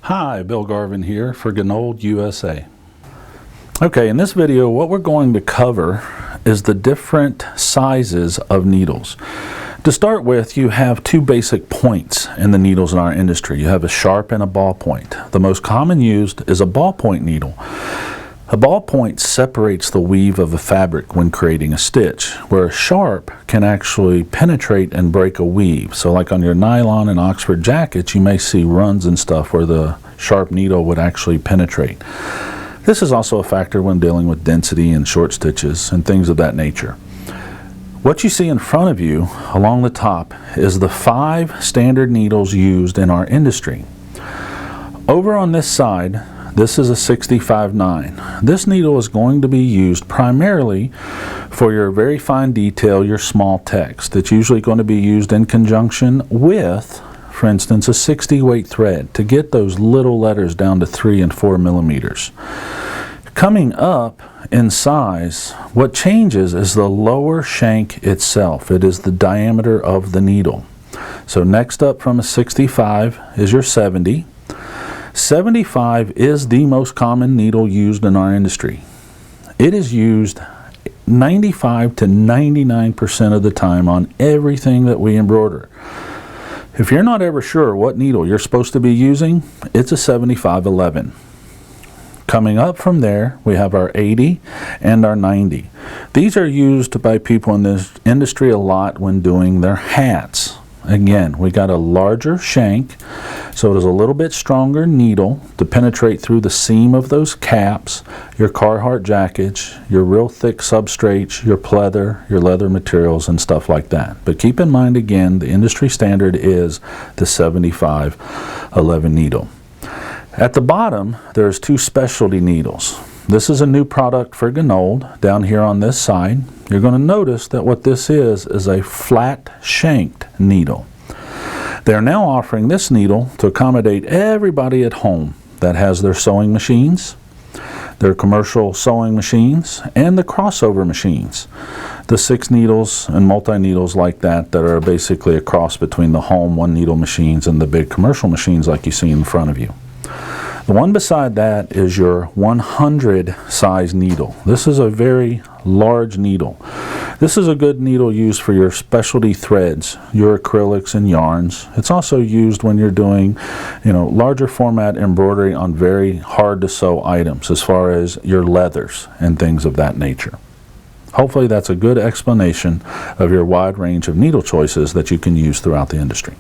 Hi, Bill Garvin here for Gunold USA. Okay, in this video what we're going to cover is the different sizes of needles. To start with, you have two basic points in the needles in our industry. You have a sharp and a ballpoint. The most common used is a ballpoint needle. A ballpoint separates the weave of a fabric when creating a stitch, where a sharp can actually penetrate and break a weave. So like on your nylon and Oxford jackets, you may see runs and stuff where the sharp needle would actually penetrate. This is also a factor when dealing with density and short stitches and things of that nature. What you see in front of you along the top is the 5 standard needles used in our industry. Over on this side, this is a 65-9. This needle is going to be used primarily for your very fine detail, your small text. It's usually going to be used in conjunction with, for instance, a 60 weight thread to get those little letters down to 3 and 4 millimeters. Coming up in size, what changes is the lower shank itself. It is the diameter of the needle. So next up from a 65 is your 70. 75 is the most common needle used in our industry. It is used 95 to 99% of the time on everything that we embroider. If you're not ever sure what needle you're supposed to be using, it's a 75-11. Coming up from there, we have our 80 and our 90. These are used by people in this industry a lot when doing their hats. Again, we got a larger shank, so it is a little bit stronger needle to penetrate through the seam of those caps, your Carhartt jackets, your real thick substrates, your pleather, your leather materials, and stuff like that. But keep in mind, again, the industry standard is the 75-11 needle. At the bottom, there's 2 specialty needles. This is a new product for Gunold down here on this side. You're going to notice that what this is a flat shanked needle. They're now offering this needle to accommodate everybody at home that has their sewing machines, their commercial sewing machines, and the crossover machines. The 6 needles and multi-needles like that are basically a cross between the home 1 needle machines and the big commercial machines like you see in front of you. The one beside that is your 100 size needle. This is a very large needle. This is a good needle used for your specialty threads, your acrylics and yarns. It's also used when you're doing, larger format embroidery on very hard to sew items as far as your leathers and things of that nature. Hopefully that's a good explanation of your wide range of needle choices that you can use throughout the industry.